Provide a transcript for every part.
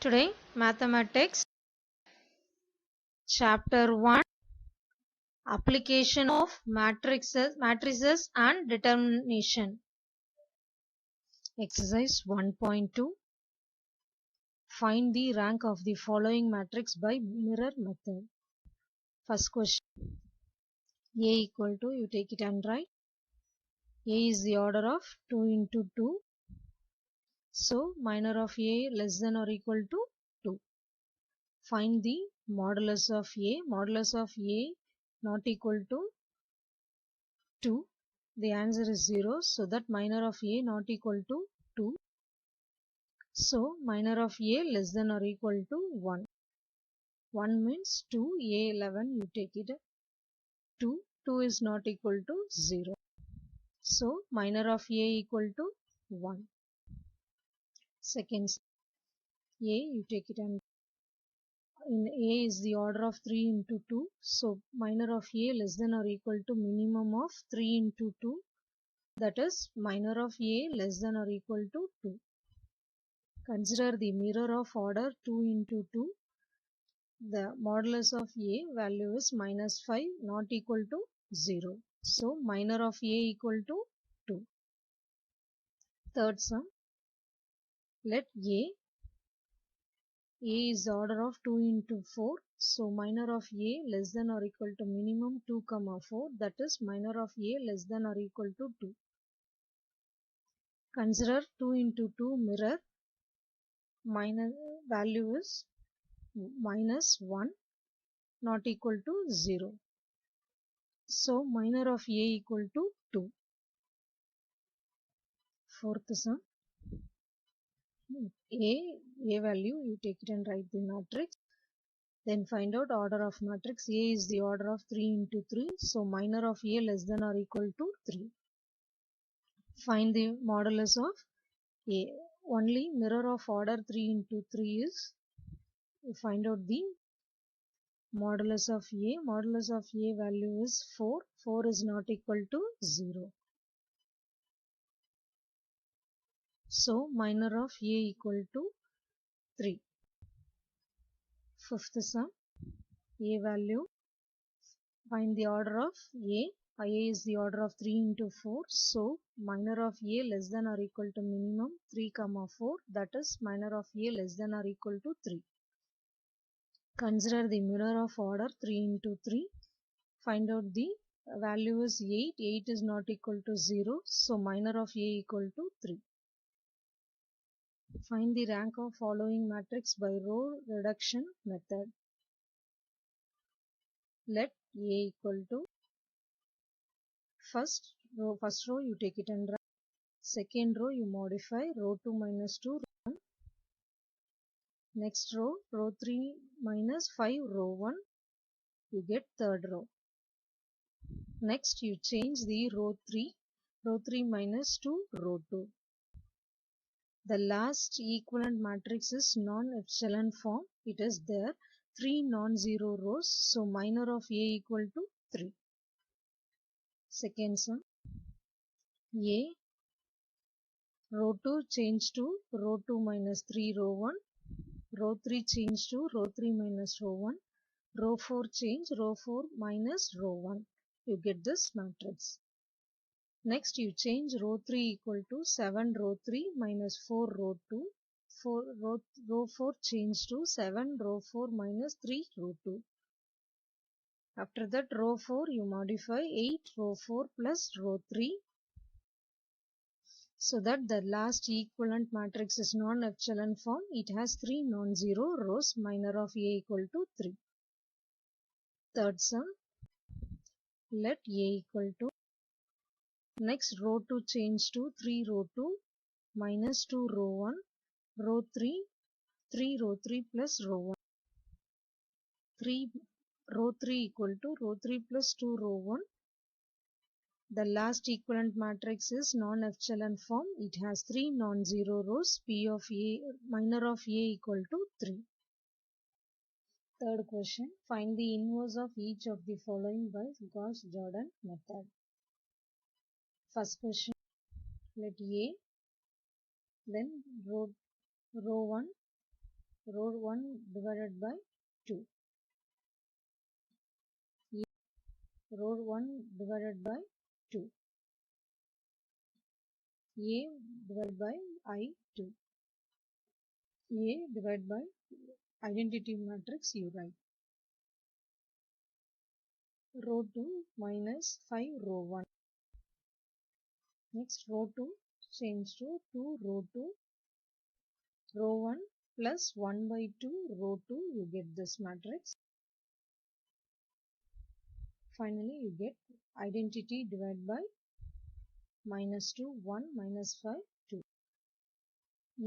Today, Mathematics, Chapter 1, Application of Matrices and Determination. Exercise 1.2. Find the rank of the following matrix by mirror method. First question. A equal to, you take it and write. A is the order of 2 into 2. So, minor of A less than or equal to 2. Find the modulus of A. Modulus of A not equal to 2. The answer is 0. So that minor of A not equal to 2. So minor of A less than or equal to 1. 1 means 2. A11 you take it 2. 2 is not equal to 0. So minor of A equal to 1. Second, A you take it and in A is the order of 3 into 2. So minor of A less than or equal to minimum of 3 into 2. That is minor of A less than or equal to 2. Consider the mirror of order 2 into 2. The modulus of A value is minus 5 not equal to 0. So minor of A equal to 2. Third sum. Let A is the order of 2 into 4. So minor of A less than or equal to minimum 2 comma 4. That is minor of A less than or equal to 2. Consider 2 into 2 mirror. Minus value is minus 1 not equal to 0. So minor of A equal to 2. Fourth sum. A value you take it and write the matrix. Then find out order of matrix. A is the order of 3 into 3. So minor of A less than or equal to 3. Find the modulus of A. Only mirror of order 3 into 3 is, you find out the modulus of A. Modulus of A value is 4. 4 is not equal to 0. So minor of A equal to 3. Fifth sum. A value. Find the order of A. A is the order of 3 into 4. So minor of A less than or equal to minimum 3 comma 4. That is minor of A less than or equal to 3. Consider the mirror of order 3 into 3. Find out the value is 8. 8 is not equal to 0. So minor of A equal to 3. Find the rank of following matrix by row reduction method. Let A equal to first row you take it and write. Second row you modify row 2 minus 2 row 1. Next row 3 minus 5 row 1 you get third row. Next you change the row 3 minus 2 row 2. The last equivalent matrix is non-epsilon form. It is there 3 non-zero rows. So minor of A equal to 3. Second sum. A row 2 change to row 2 minus 3 row 1. Row 3 change to row 3 minus row 1. Row 4 change row 4 minus row 1. You get this matrix. Next you change row 3 equal to 7 row 3 minus 4 row 2. Row 4 change to 7 row 4 minus 3 row 2. After that row 4 you modify 8 row 4 plus row 3. So that the last equivalent matrix is non-epsilon form. It has 3 non-zero rows. Minor of A equal to 3. Third sum. Let A equal to. Next row 2 change to 3 row 2 minus 2 row 1. Row 3 row 3 plus row 1. 3 row 3 equal to row 3 plus 2 row 1. The last equivalent matrix is non-epsilon form. It has 3 non-zero rows. P of A, minor of A equal to 3. Third question. Find the inverse of each of the following by Gauss-Jordan method. First question. Let A, then row 1 row 1 divided by 2. Row 1 divided by 2. A divided by I2. A divided by identity matrix you write. Row 2 minus 5 row 1. Next row 2 change to 2 row 2. Row 1 plus 1 by 2 row 2 you get this matrix. Finally you get identity divided by minus 2 1 minus 5 2.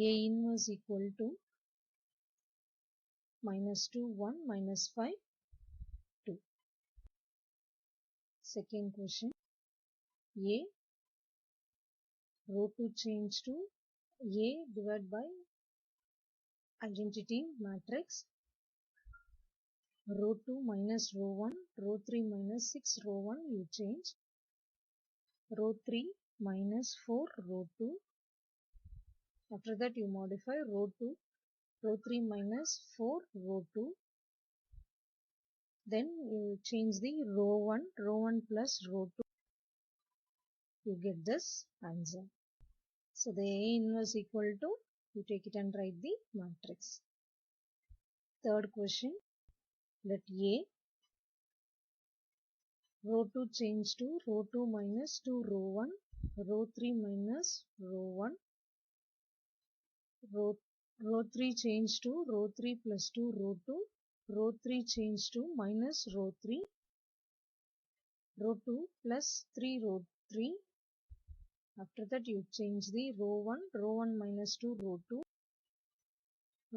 A inverse equal to minus 2 1 minus 5 2. Second question, A row 2 change to A divided by identity matrix. Row 2 minus row 1, row 3 minus 6 row 1 you change. Row 3 minus 4 row 2. After that you modify row 2, row 3 minus 4 row 2. Then you change the row 1 plus row 2. You get this answer. So the A inverse equal to, you take it and write the matrix. Third question, let A row 2 change to row 2 minus 2 row 1, row 3 minus row 1, row 3 change to row 3 plus 2 row 2, row 3 change to minus row 3, row 2 plus 3 row 3. After that you change the row 1 minus 2 row 2,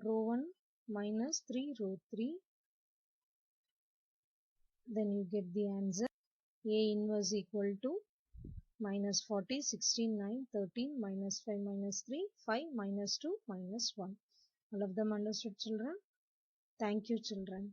row 1 minus 3 row 3. Then you get the answer. A inverse equal to minus 40, 16, 9, 13, minus 5, minus 3, 5, minus 2, minus 1. All of them understood, children? Thank you, children.